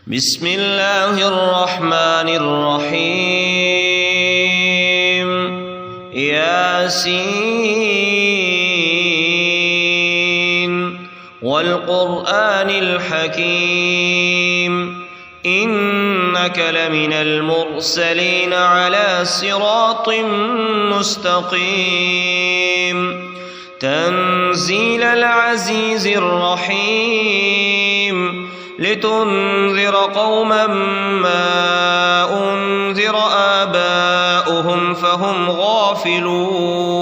بسم الله الرحمن الرحيم ياسين والقرآن الحكيم إنك لمن المرسلين على صراط مستقيم تنزيل العزيز الرحيم لتنذر قوما ما أنذر آباؤهم فهم غافلون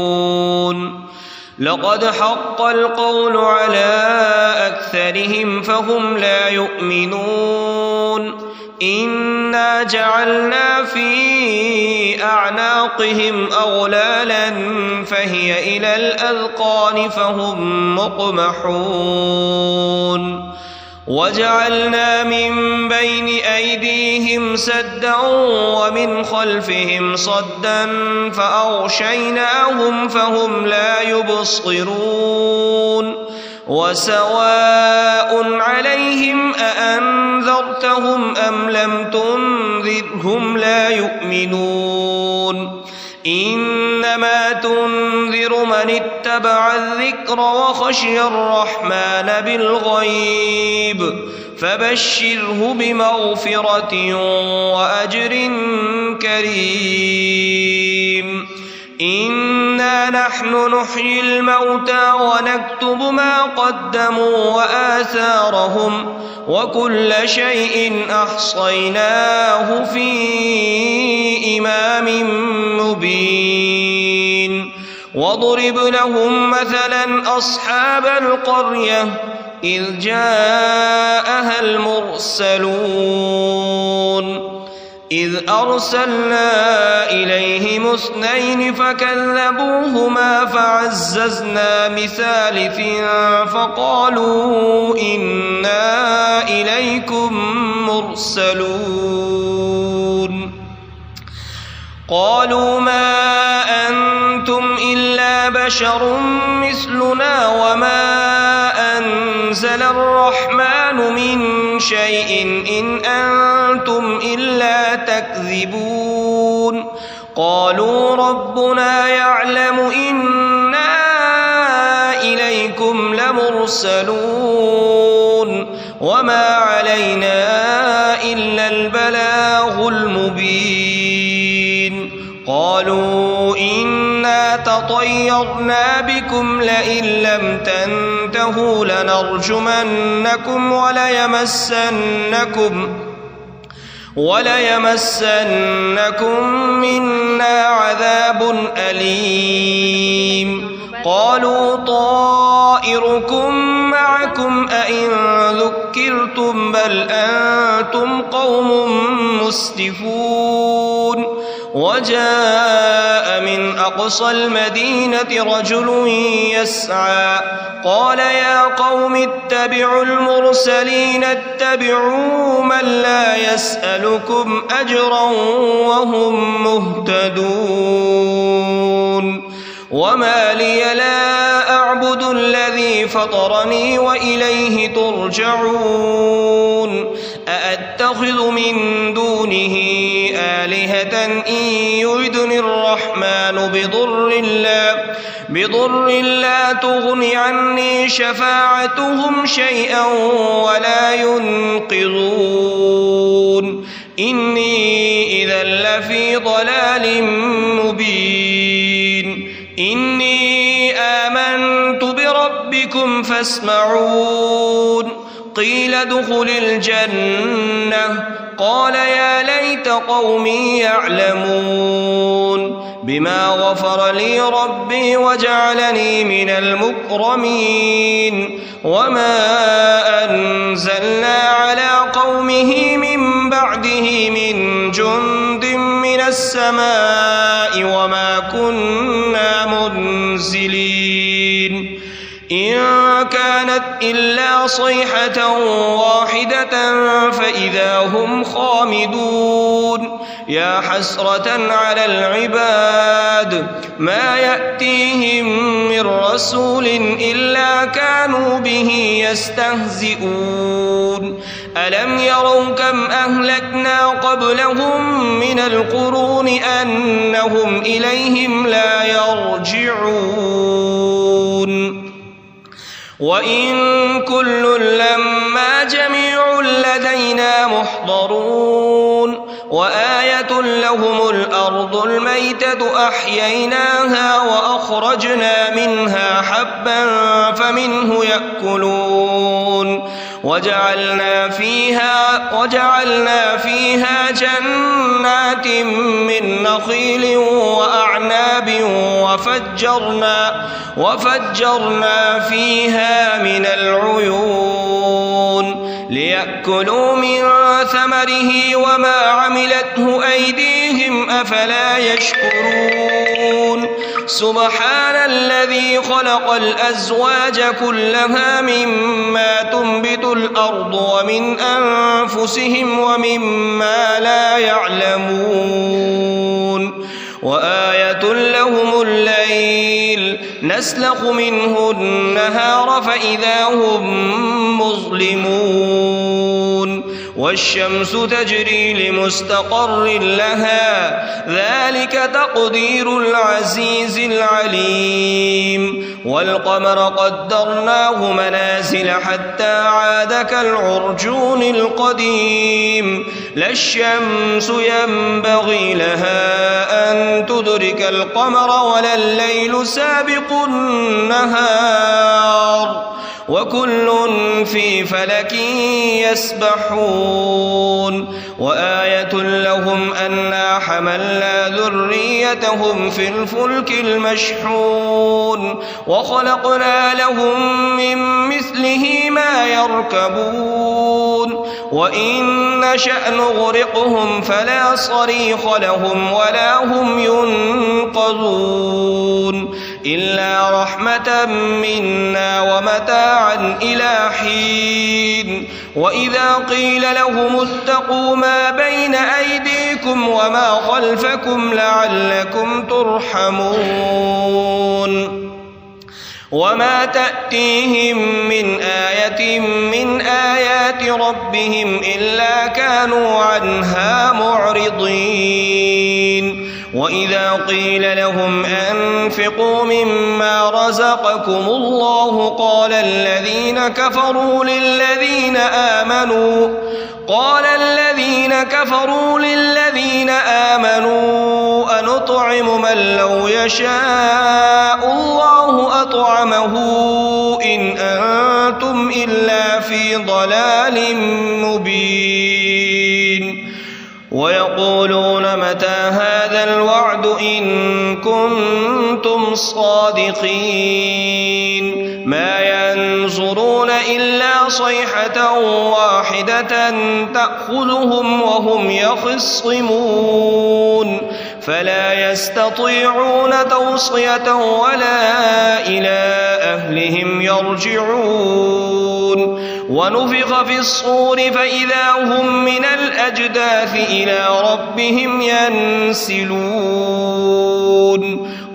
لقد حق القول على أكثرهم فهم لا يؤمنون إنا جعلنا في أعناقهم أغلالا فهي إلى الأذقان فهم مقمحون وجعلنا من بين أيديهم سدا ومن خلفهم صدا فأغشيناهم فهم لا يبصرون وسواء عليهم أأنذرتهم أم لم تنذرهم لا يؤمنون إنما تنذر من اتبع الذكر وخشي الرحمن بالغيب فبشره بمغفرة وأجر كريم إنا نحن نحيي الموتى ونكتب ما قدموا وآثارهم وكل شيء أحصيناه في إمام مبين واضرب لهم مثلا أصحاب القرية إذ جاءها المرسلون إذ أرسلنا إليهم 2 فكذبوهما فعززنا بثالث فقالوا إنا إليكم مرسلون قالوا ما أنتم إلا بشر مثلنا وما أنزل الرحمن من شيء إن أنتم إلا تكذبون قالوا ربنا يعلم إنا إليكم لمرسلون وما علينا إلا البلاغ المبين قالوا إنا تطيرنا بكم لئن لم تنتهوا لنرجمنكم وليمسنكم منا عذاب أليم قالوا طائركم معكم أئن ذكرتم بل أنتم قوم مسرفون وجاء من أقصى المدينة رجل يسعى قال يا قوم اتبعوا المرسلين اتبعوا من لا يسألكم أجرا وهم مهتدون وما لي لا أعبد الذي فطرني وإليه ترجعون أأتخذ من دونه آلهة إن يردني الرحمن بضر لا تغن عني شفاعتهم شيئا ولا ينقذون إني إذا لفي ضلال مبين إني آمنت بربكم فاسمعون قيل ادخل الجنة قال يا ليت قومي يعلمون بما غفر لي ربي وجعلني من المكرمين وما أنزلنا على قومه من بعده من جند من السماء وما كنا منزلين إن كانت إلا صيحة واحدة فإذا هم خامدون يا حسرة على العباد ما يأتيهم من رسول إلا كانوا به يستهزئون ألم يروا كم أهلكنا قبلهم من القرون أنهم إليهم لا يرجعون وإن كل لما جميع لدينا محضرون وآية لهم الأرض الميتة أحييناها وأخرجنا منها حبا فمنه يأكلون وجعلنا فيها جنات من نخيل وأعناب وفجرنا فيها من العيون ليأكلوا من ثمره وما عملته أيديهم أفلا يشكرون سبحان الذي خلق الأزواج كلها مما تنبت الأرض ومن أنفسهم ومما لا يعلمون وآية لهم الليل نسلخ منه النهار فإذا هم مظلمون والشمس تجري لمستقر لها ذلك تقدير العزيز العليم والقمر قدرناه منازل حتى عاد كالعرجون القديم لا الشمس ينبغي لها أن تدرك القمر ولا الليل سابق النهار وكل في فلك يسبحون وآية لهم أنا حملنا ذريتهم في الفلك المشحون وخلقنا لهم من مثله ما يركبون وإن نشأ نغرقهم فلا صريخ لهم ولا هم ينقذون إلا رحمة منا ومتاعا إلى حين وإذا قيل لهم اتقوا ما بين أيديكم وما خلفكم لعلكم ترحمون وما تأتيهم من آية من آيات ربهم إلا كانوا عنها معرضين وإذا قيل لهم أنفقوا مما رزقكم الله قال الذين كفروا للذين آمنوا أنطعم من لو يشاء الله أطعمه إن أنتم إلا في ضلال مبين ويقولون متى هذا الوعد إن كنتم صادقين ما ينظرون إلا صيحة واحدة تأخذهم وهم يخصمون فلا يستطيعون توصية ولا إلى أهلهم يرجعون ونفخ في الصور فإذا هم من الأجداث إلى ربهم ينسلون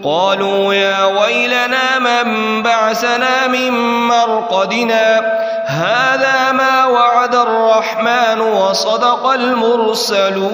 قالوا يا ويلنا من بعثنا من مرقدنا هذا ما وعد الرحمن وصدق المرسلون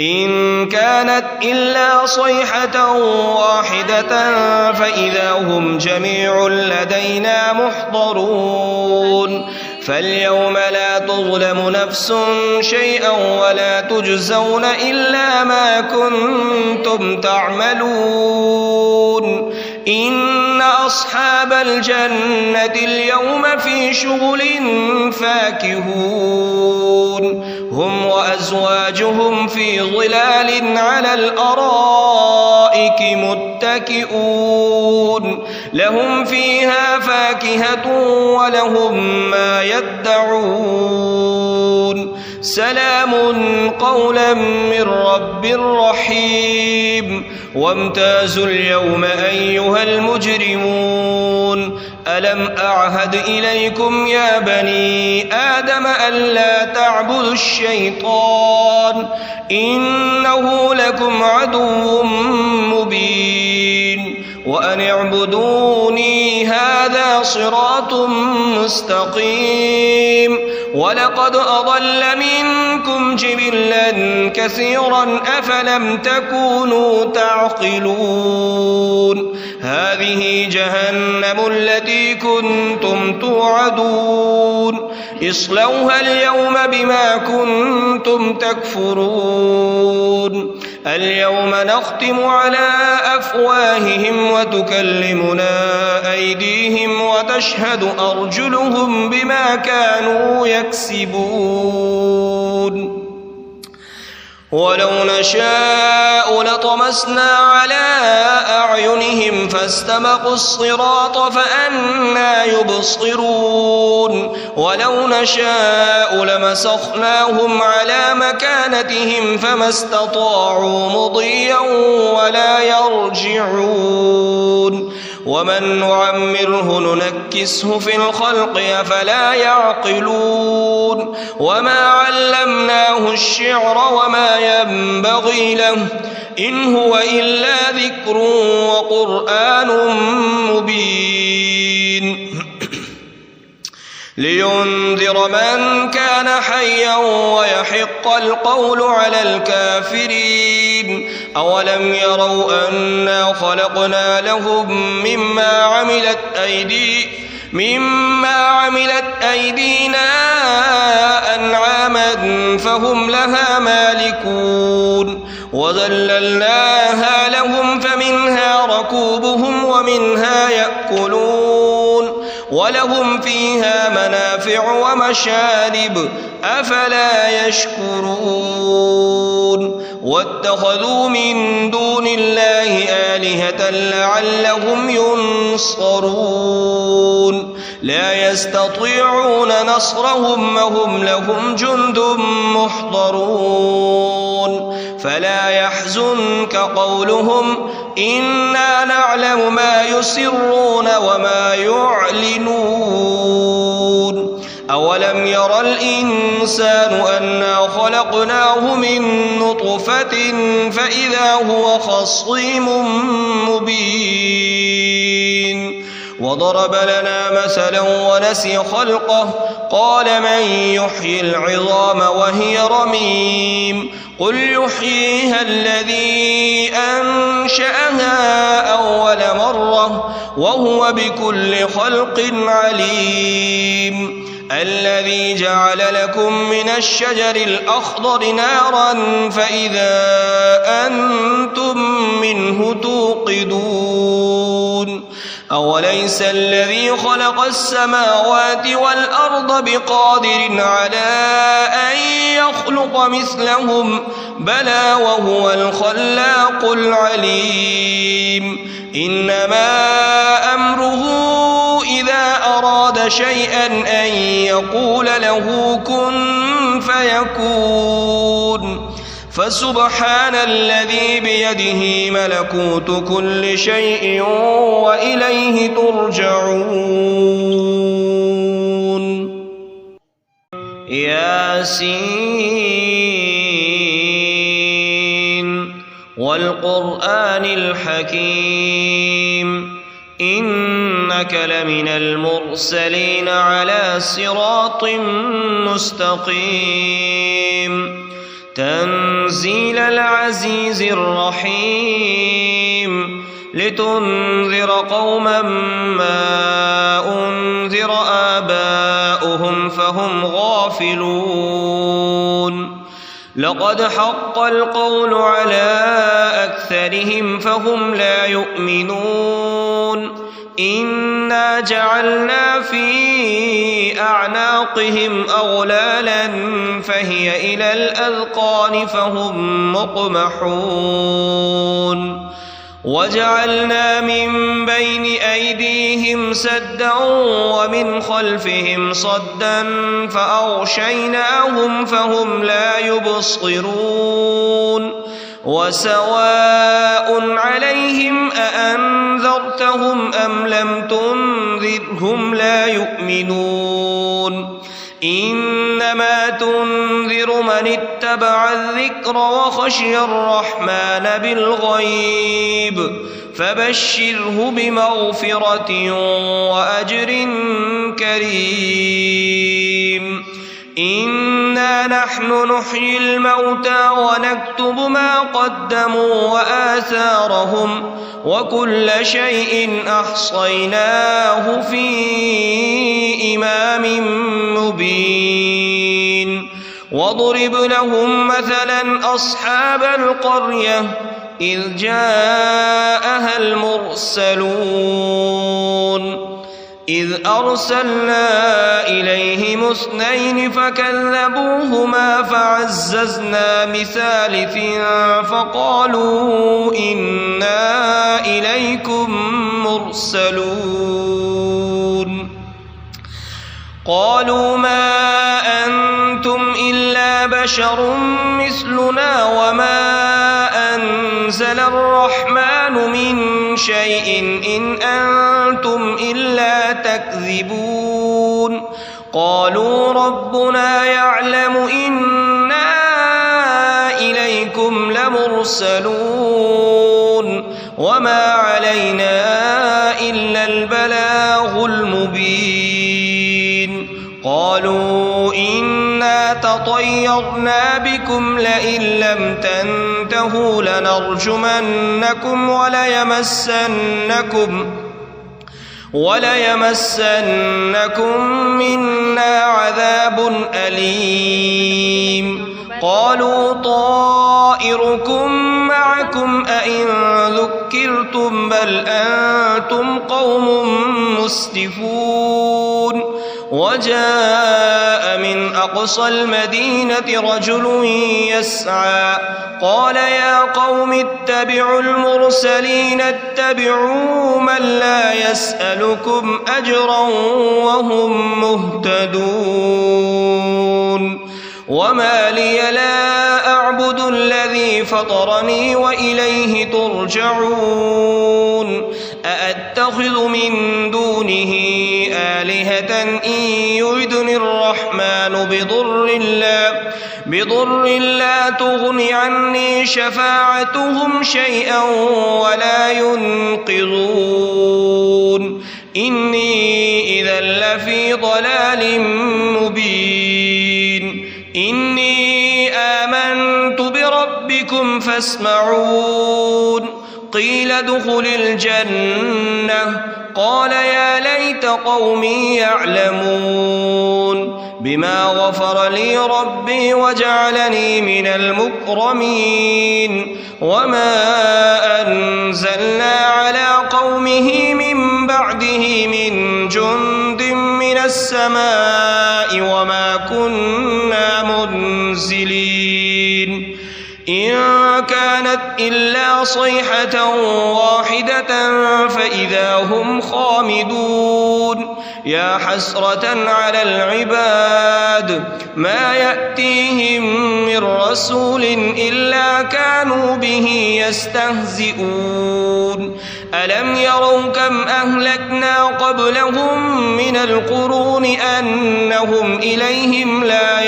إن كانت إلا صيحة واحدة فإذا هم جميع لدينا محضرون فاليوم لا تظلم نفس شيئا ولا تجزون إلا ما كنتم تعملون إن أصحاب الجنة اليوم في شغل فاكهون هم وأزواجهم في ظلال على الأرائك متكئون لهم فيها فاكهة ولهم ما يدعون سلام قولا من رب رحيم وامتازوا اليوم أيها المجرمون ألم أعهد إليكم يا بني آدم ألا تعبدوا الشيطان إنه لكم عدو مبين وأن اعبدوني هذا صراط مستقيم ولقد أضل منكم جبلا كثيرا أفلم تكونوا تعقلون هذه جهنم التي كنتم توعدون اصلوها اليوم بما كنتم تكفرون اليوم نختم على أفواههم وتكلمنا أيديهم وتشهد أرجلهم بما كانوا يكسبون ولو نشاء لطمسنا على أعينهم فاستبقوا الصراط فأنى يبصرون ولو نشاء لمسخناهم على مكانتهم فما استطاعوا مضيا ولا يرجعون ومن نعمره ننكسه في الخلق أفلا يعقلون وما علمناه الشعر وما ينبغي له إن هو إلا ذكر وقرآن مبين لينذر من كان حيا ويحق القول على الكافرين أولم يروا أنا خلقنا لهم مما عملت أيدينا أنعاما فهم لها مالكون وذللناها لهم فمنها ركوبهم ومنها يأكلون ولهم فيها منافع ومشارب أفلا يشكرون واتخذوا من دون الله آلهة لعلهم ينصرون لا يستطيعون نصرهم وهم لهم جند محضرون فلا يحزنك قولهم إنا نعلم ما يسرون وما يعلنون أولم ير الإنسان أنا خلقناه من نطفة فإذا هو خصيم مبين وضرب لنا مثلا ونسي خلقه قال من يحيي العظام وهي رميم قل يحييها الذي أنشأها أول مرة وهو بكل خلق عليم الذي جعل لكم من الشجر الأخضر نارا فإذا أنتم منه توقدون أوليس الذي خلق السماوات والأرض بقادر على أن يخلق مثلهم بلى وهو الخلاق العليم إنما أمره إذا أراد شيئا أن يقول له كن فيكون فسبحان الذي بيده ملكوت كل شيء وإليه ترجعون ياسين والقرآن الحكيم إنك لمن المرسلين على صراط مستقيم تنزيل العزيز الرحيم لتنذر قوما ما أنذر آباؤهم فهم غافلون لقد حق القول على أكثرهم فهم لا يؤمنون إنا جعلنا في أعناقهم أغلالا فهي إلى الأذقان فهم مقمحون وجعلنا من بين أيديهم سدا ومن خلفهم صدا فأغشيناهم فهم لا يبصرون وسواء عليهم أأنذرتهم أم لم تنذرهم لا يؤمنون إنما تنذر من اتبع الذكر وخشي الرحمن بالغيب فبشره بمغفرة وأجر كريم. إنا نحن نحيي الموتى ونكتب ما قدموا وآثارهم وكل شيء أحصيناه في إمام مبين. واضرب لهم مثلا أصحاب القرية إذ جاءها المرسلون إذ أرسلنا إليهم 2 فكذبوهما فعززنا بثالث فقالوا إنا إليكم مرسلون. قالوا ما أنتم إلا بشر مثلنا وما أنزل الرحمن من شيء إن أنتم إلا تكذبون. قالوا ربنا يعلم إنا إليكم لمرسلون وما علينا إلا البلاغ المبين. قالوا إنا تطيرنا بكم لئن لم تنتهوا لنرجمنكم وليمسنكم منا عذاب أليم. قالوا طائركم معكم أئن ذكرتم بل أنتم قوم مسرفون. وجاء من أقصى المدينة رجل يسعى قال يا قوم اتبعوا المرسلين اتبعوا من لا يسألكم أجرا وهم مهتدون. وما لي لا أعبد الذي فطرني وإليه ترجعون. أأتخذ من دونه آلهة إن يردني الرحمن بضر لا تغن عني شفاعتهم شيئا ولا ينقذون. إني إذا لفي ضلال مبين. إني آمنت بربكم فاسمعون. قيل ادخل الجنة قال يا ليت قومي يعلمون بما غفر لي ربي وجعلني من المكرمين. وما أنزلنا على قومه من بعده من جند من السماء وما كنا منزلين. إن كانت إلا صيحة واحدة فإذا هم خامدون. يا حسرة على العباد ما يأتيهم من رسول إلا كانوا به يستهزئون. ألم يروا كم أهلكنا قبلهم من القرون أنهم إليهم لا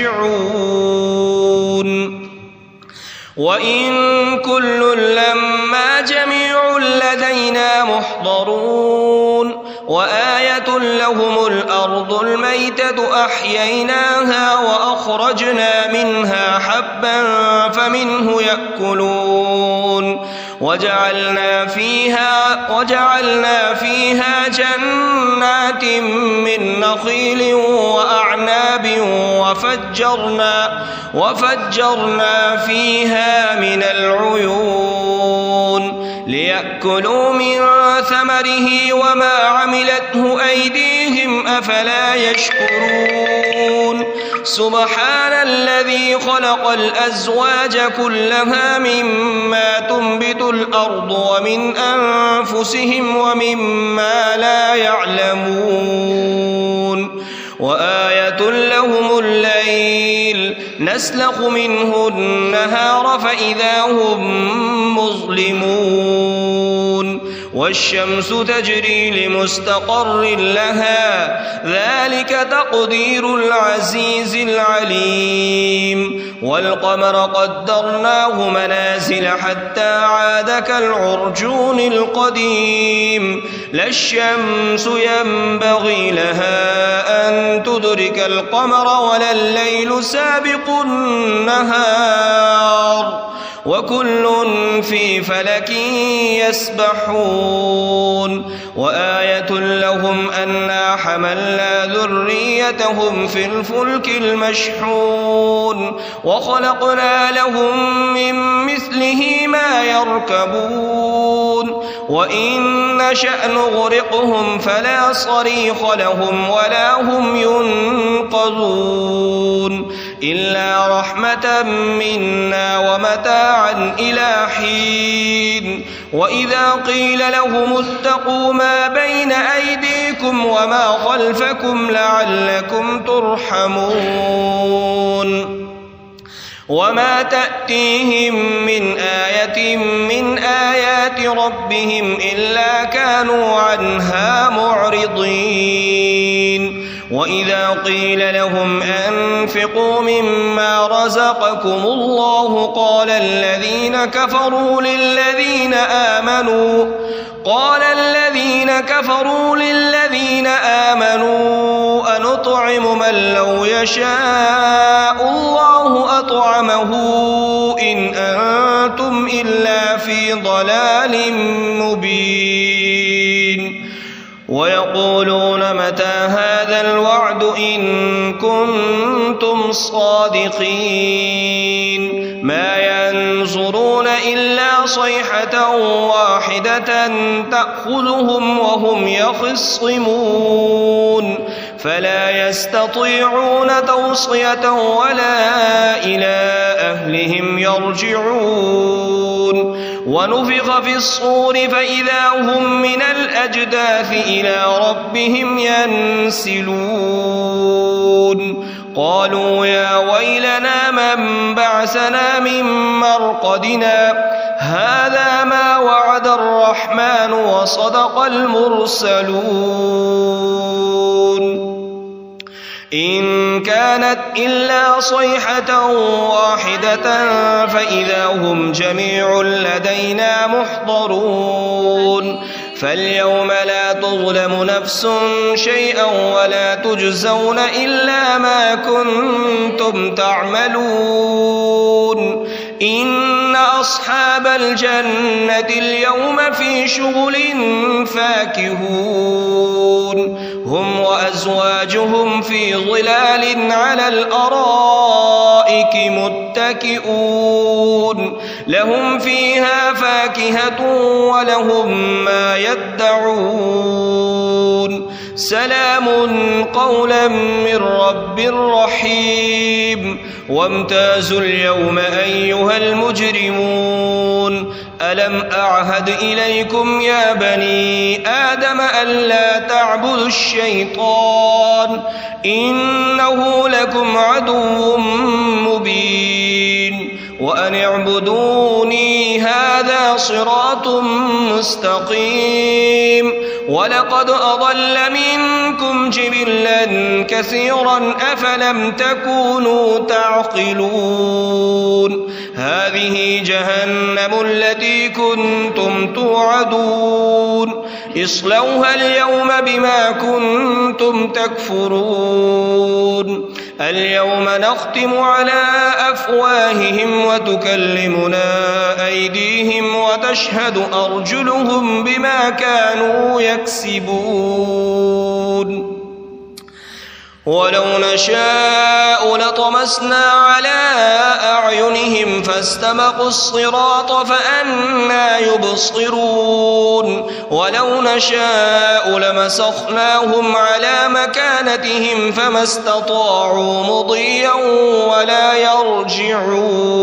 يرجعون. وإن كل لما جميع لدينا محضرون. وآية لهم الأرض الميتة أحييناها وأخرجنا منها حبا فمنه يأكلون. وجعلنا فيها جنات من نخيل وأعناب وفجرنا فيها من العيون ليأكلوا من ثمره وما عملته أيديهم أفلا يشكرون. سبحان الذي خلق الأزواج كلها مما تنبت الأرض ومن أنفسهم ومما لا يعلمون. وآية لهم الليل نسلخ منه النهار فإذا هم مظلمون. والشمس تجري لمستقر لها ذلك تقدير العزيز العليم والقمر قدرناه منازل حتى عاد كالعرجون القديم لا الشمس ينبغي لها أن تدرك القمر ولا الليل سابق النهار وكل في فلك يسبحون وآية لهم أنا حملنا ذريتهم في الفلك المشحون وخلقنا لهم من مثله ما يركبون وإن نشأ نغرقهم فلا صريخ لهم ولا هم ينقذون إلا رحمة منا ومتاعا إلى حين وإذا قيل لهم اتقوا ما بين أيديكم وما خلفكم لعلكم ترحمون وما تأتيهم من آية من آيات ربهم إلا كانوا عنها معرضين وإذا قيل لهم أنفقوا مما رزقكم الله قال الذين كفروا للذين آمنوا أنطعم من لو يشاء الله أطعمه إن أنتم إلا في ضلال مبين ويقولون متى هذا الوعد إن كنتم صادقين ما ينظرون إلا صيحة واحدة تأخذهم وهم يخصمون فلا يستطيعون توصية ولا إلى أهلهم يرجعون ونفخ في الصور فإذا هم من الأجداث إلى ربهم ينسلون قالوا يا ويلنا من بعثنا من مرقدنا هذا ما وعد الرحمن وصدق المرسلون إن كانت إلا صيحة واحدة فإذا هم جميع لدينا محضرون فاليوم لا تظلم نفس شيئا ولا تجزون إلا ما كنتم تعملون إن أصحاب الجنة اليوم في شغل فاكهون هم وأزواجهم في ظلال على الأرائك متكئون لهم فيها فاكهة ولهم ما يدعون سلام قولا من رب رحيم وامتازوا اليوم أيها المجرمون ألم أعهد إليكم يا بني آدم ألا تعبدوا الشيطان إنه لكم عدو مبين وأن اعبدوني هذا صراط مستقيم ولقد أضل منكم جبلا كثيرا أفلم تكونوا تعقلون هذه جهنم التي كنتم توعدون اصلوها اليوم بما كنتم تكفرون اليوم نختم على أفواههم وتكلمنا أيديهم وتشهد أرجلهم بما كانوا يكسبون ولو نشاء لطمسنا على أعينهم فاستبقوا الصراط فأنى يبصرون ولو نشاء لمسخناهم على مكانتهم فما استطاعوا مضيا ولا يرجعون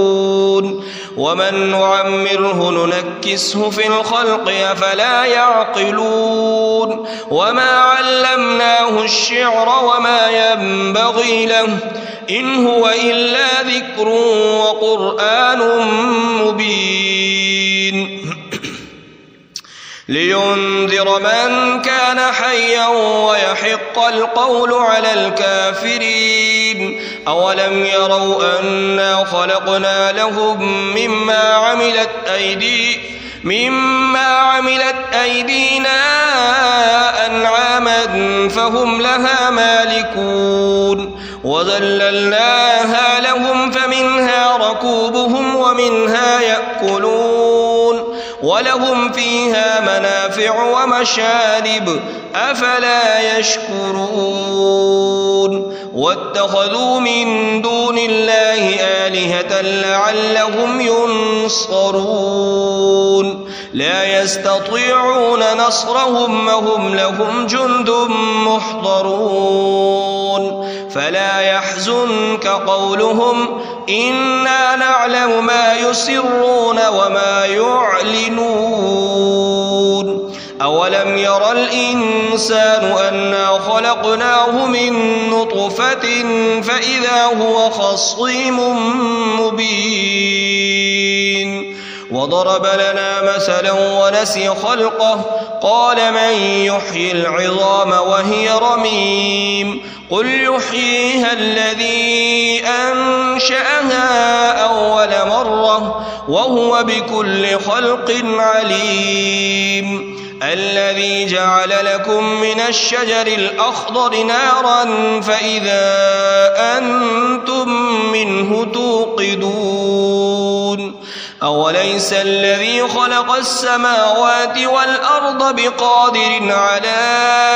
ومن نعمره ننكسه في الخلق أفلا يعقلون وما علمناه الشعر وما ينبغي له إن هو إلا ذكر وقرآن مبين لينذر من كان حيا ويحق القول على الكافرين أولم يروا أنا خلقنا لهم مما عملت أيدينا أنعاما فهم لها مالكون وذللناها لهم فمنها ركوبهم ومنها يأكلون ولهم فيها منافع ومشارب أفلا يشكرون واتخذوا من دون الله آلهة لعلهم ينصرون لا يستطيعون نصرهم وهم لهم جند محضرون فلا يحزنك قولهم إنا نعلم ما يسرون وما يعلنون أولم ير الإنسان أنا خلقناه من نطفة فإذا هو خصيم مبين وضرب لنا مثلا ونسي خلقه قال من يحيي العظام وهي رميم قل يحييها الذي أنشأها أول مرة وهو بكل خلق عليم الذي جعل لكم من الشجر الأخضر نارا فإذا أنتم منه توقدون أوليس الذي خلق السماوات والأرض بقادر على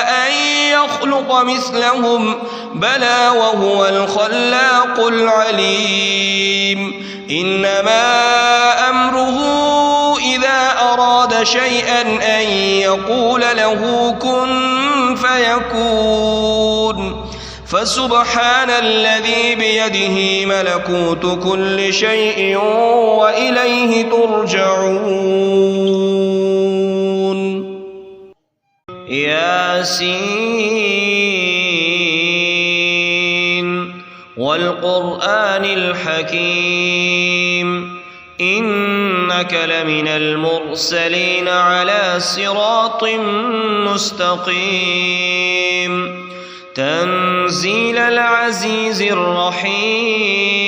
أن يخلق مثلهم بلى وهو الخلاق العليم إنما أمره إذا أراد شيئا أن يقول له كن فيكون فسبحان الذي بيده ملكوت كل شيء وإليه ترجعون ياسين والقرآن الحكيم إنك لمن المرسلين على صراط مستقيم تنزيل العزيز الرحيم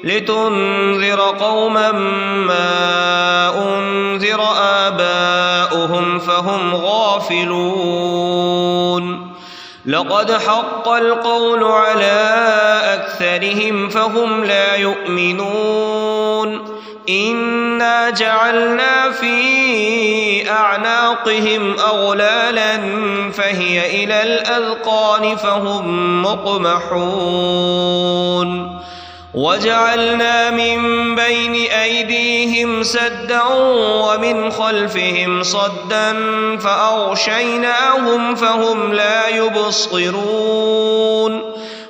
لتنذر قوما ما أنذر آباؤهم فهم غافلون لقد حق القول على أكثرهم فهم لا يؤمنون إنا جعلنا في أعناقهم أغلالا فهي إلى الأذقان فهم مقمحون وجعلنا من بين أيديهم سدا ومن خلفهم صدا فأغشيناهم فهم لا يبصرون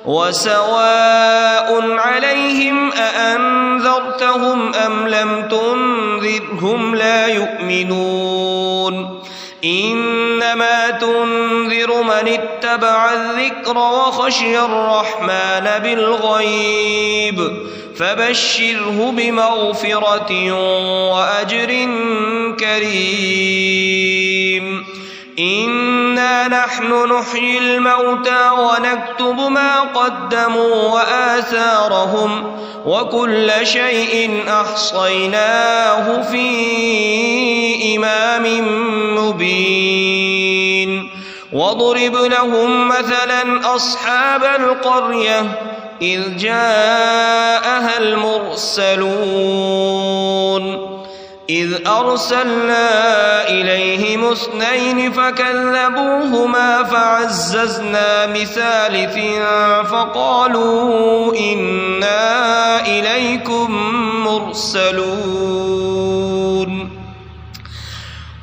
وسواء عليهم أأنذرتهم أم لم تنذرهم لا يؤمنون إنما تنذر من اتبع الذكر وخشي الرحمن بالغيب فبشره بمغفرة وأجر كريم إنا نحن نحيي الموتى ونكتب ما قدموا وآثارهم وكل شيء أحصيناه في إمام مبين واضرب لهم مثلا أصحاب القرية إذ جاءها المرسلون إذ أرسلنا إليهم 2 فكذبوهما فعززنا بثالث فقالوا إنا إليكم مرسلون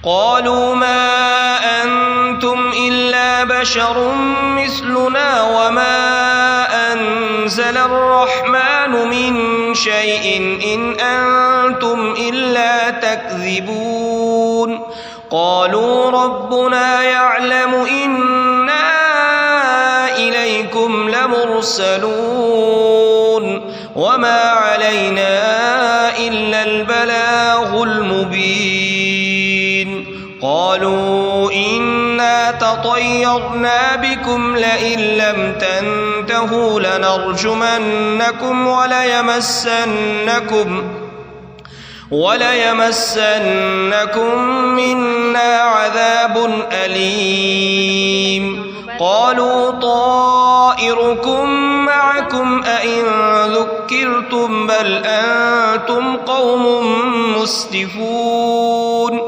قالوا ما أنتم إلا بشر مثلنا وما أنزل الرحمن من شيء إن أنتم إلا تكذبون قالوا ربنا يعلم إنا إليكم لمرسلون وما علينا إلا البلاغ المبين طيرنا بكم لئن لم تنتهوا لنرجمنكم وليمسنكم منا عذاب أليم. قالوا طائركم معكم أئن ذكرتم بل أنتم قوم مسرفون.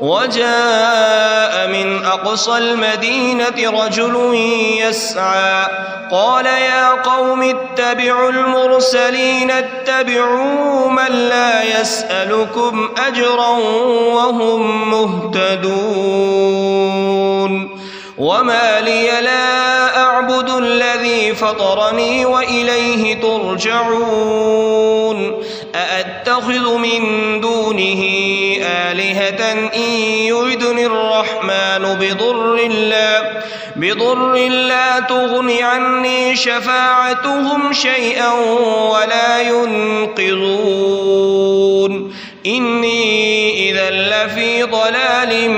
وجاء من أقصى المدينة رجل يسعى قال يا قوم اتبعوا المرسلين اتبعوا من لا يسألكم أجرا وهم مهتدون. وما لي لا أعبد الذي فطرني وإليه ترجعون. أأتخذ من دونه آلهة إن يردني الرحمن بضر لا تغن عني شفاعتهم شيئا ولا ينقذون. إني إذا لفي ضلال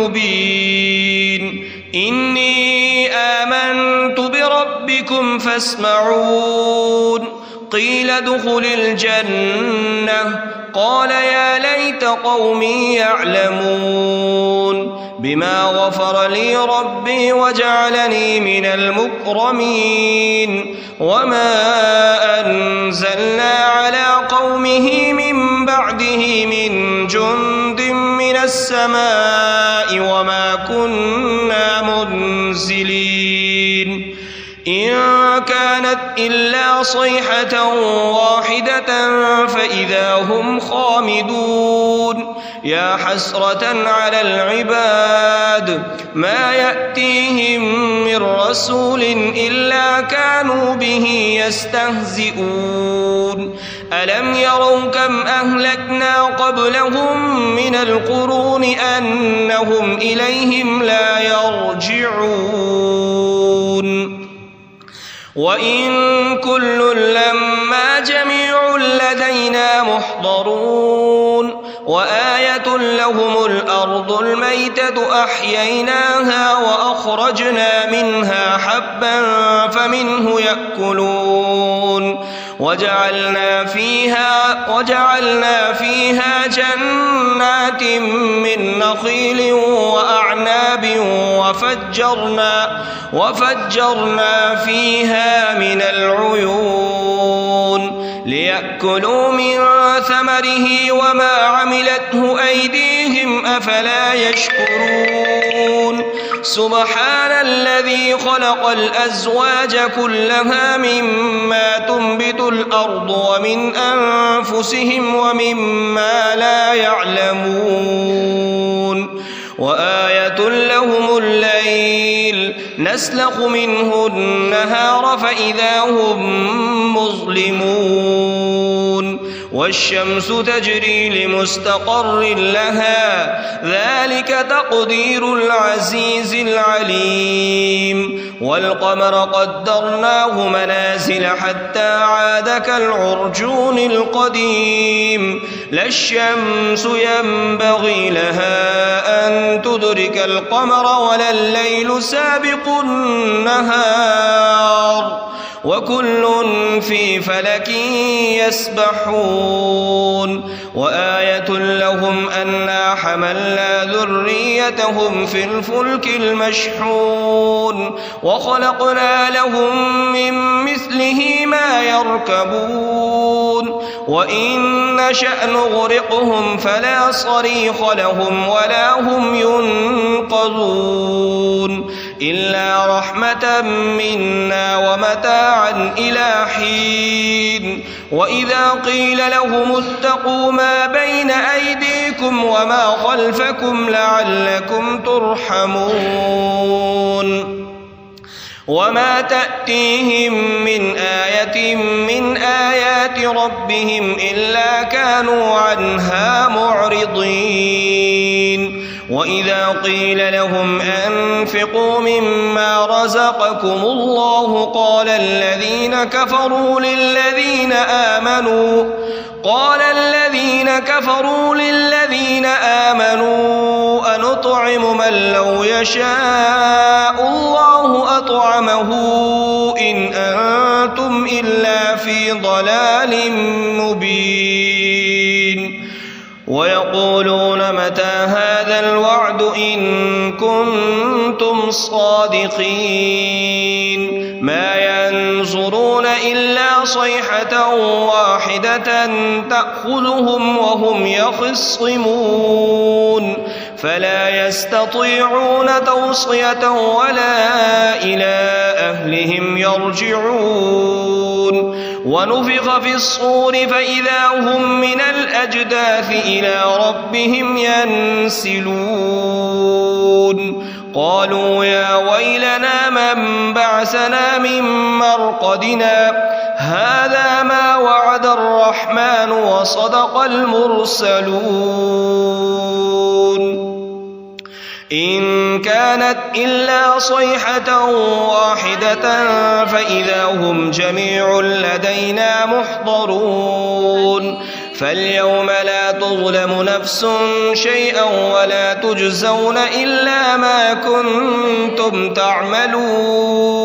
مبين. إني آمنت بربكم فاسمعون. قيل ادخل الجنة قال يا ليت قومي يعلمون بما غفر لي ربي وجعلني من المكرمين. وما أنزلنا على قومه من بعده من جند من السماء وما كنا منزلين. إن كانت إلا صيحة واحدة فإذا هم خامدون. يا حسرة على العباد ما يأتيهم من رسول إلا كانوا به يستهزئون. ألم يروا كم أهلكنا قبلهم من القرون أنهم إليهم لا يرجعون. وإن كل لما جميع لدينا محضرون. وآية لهم الأرض الميتة أحييناها وأخرجنا منها حبا فمنه يأكلون. وجعلنا فيها جنات من نخيل وأعناب وفجرنا فيها من العيون ليأكلوا من ثمره وما عملته أيديهم أفلا يشكرون. سبحان الذي خلق الأزواج كلها مما تنبت الأرض ومن أنفسهم ومما لا يعلمون. وآية لهم الليل نسلخ منه النهار فإذا هم مظلمون. والشمس تجري لمستقر لها ذلك تقدير العزيز العليم. والقمر قدرناه منازل حتى عاد كالعرجون القديم. لا الشمس ينبغي لها أن تدرك القمر ولا الليل سابق النهار وكل في فلك يسبحون. وآية لهم أنا حملنا ذريتهم في الفلك المشحون وخلقنا لهم من مثله ما يركبون. وإن نشأ نغرقهم فلا صريخ لهم ولا هم ينقذون إلا رحمة منا ومتاعا إلى حين. وإذا قيل لهم اتقوا ما بين أيديكم وما خلفكم لعلكم ترحمون. وما تأتيهم من آية من آيات ربهم إلا كانوا عنها معرضين. وإذا قيل لهم أنفقوا مما رزقكم الله قال الذين كفروا قال الذين كفروا للذين آمنوا أنطعم من لو يشاء الله أطعمه إن أنتم إلا في ضلال مبين ويقولون متى هذا الوعد إن كنتم صادقين ما ينظرون إلا صيحة واحدة تأخذهم وهم يخصمون فلا يستطيعون توصية ولا إلى أهلهم يرجعون ونفخ في الصور فإذا هم من الأجداث إلى ربهم ينسلون قالوا يا ويلنا من بعثنا من مرقدنا هذا ما وعد الرحمن وصدق المرسلون إن كانت إلا صيحة واحدة فإذا هم جميع لدينا محضرون فاليوم لا تظلم نفس شيئا ولا تجزون إلا ما كنتم تعملون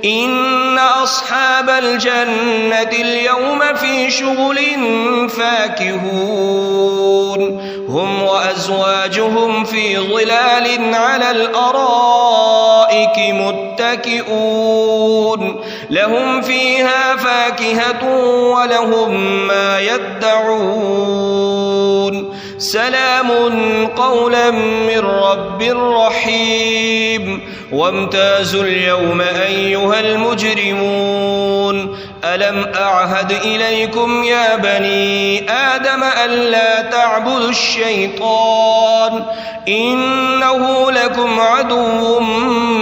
إن أصحاب الجنة اليوم في شغل فاكهون هم وأزواجهم في ظلال على الأرائك متكئون لهم فيها فاكهة ولهم ما يدعون سلام قولا من رب رحيم وامتازوا اليوم أيها المجرمون ألم أعهد إليكم يا بني آدم ألا تعبدوا الشيطان إنه لكم عدو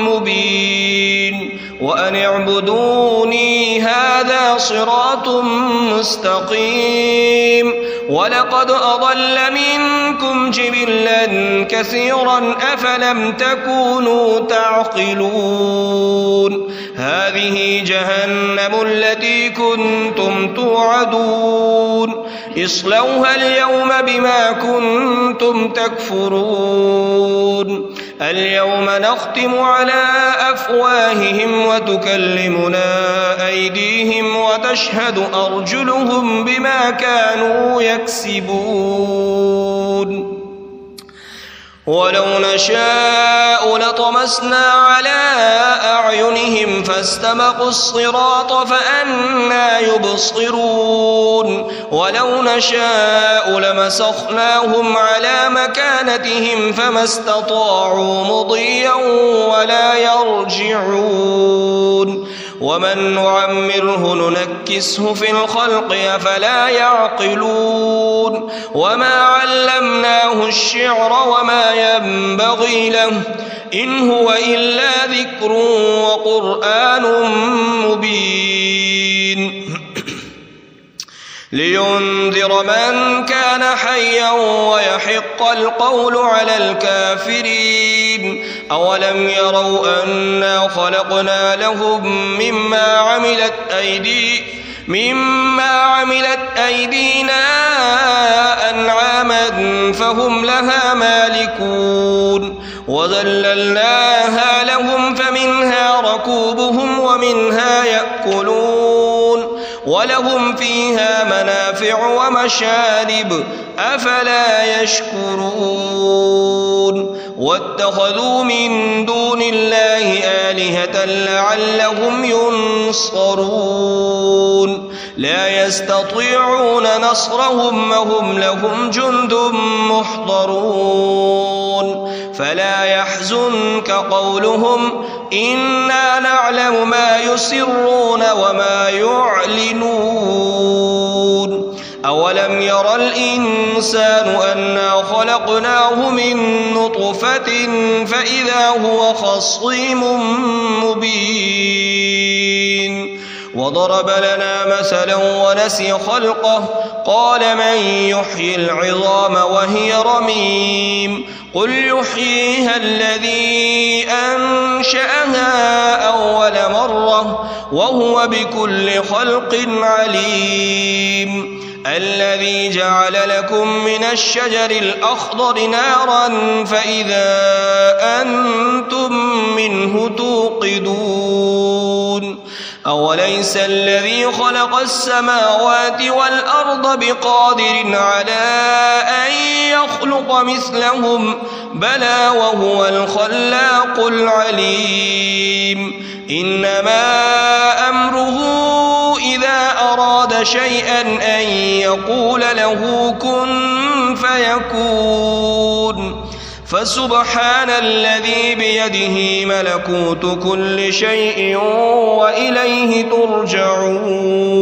مبين وأن اعبدوني هذا صراط مستقيم ولقد أضل منكم جبلا كثيرا أفلم تكونوا تعقلون هذه جهنم التي كنتم توعدون اصلوها اليوم بما كنتم تكفرون اليوم نختم على أفواههم وتكلمنا أيديهم وتشهد أرجلهم بما كانوا يكسبون ولو نشاء لطمسنا على أعينهم فاستبقوا الصراط فأنى يبصرون ولو نشاء لمسخناهم على مكانتهم فما استطاعوا مضيا ولا يرجعون ومن نعمره ننكسه في الخلق أفلا يعقلون وما علمناه الشعر وما ينبغي له إن هو إلا ذكر وقرآن مبين لينذر من كان حيا ويحق القول على الكافرين أولم يروا أنا خلقنا لهم مما عملت أيدينا أنعاما فهم لها مالكون وذللناها لهم فمنها ركوبهم ومنها يأكلون ولهم فيها منافع ومشارب أفلا يشكرون واتخذوا من دون الله آلهة لعلهم ينصرون لا يستطيعون نصرهم وهم لهم جند محضرون فلا يحزنك قولهم إنا نعلم ما يسرون وما يعلنون أولم ير الإنسان أنا خلقناه من نطفة فإذا هو خصيم مبين وضرب لنا مثلا ونسي خلقه قال من يحيي العظام وهي رميم قل يحييها الذي أنشأها أول مرة وهو بكل خلق عليم الذي جعل لكم من الشجر الأخضر نارا فإذا أنتم منه توقدون أوليس الذي خلق السماوات والأرض بقادر على أن يخلق مثلهم بلى وهو الخلاق العليم إنما أمره إذا أراد شيئا أن يقول له كن فيكون فسبحان الذي بيده ملكوت كل شيء وإليه ترجعون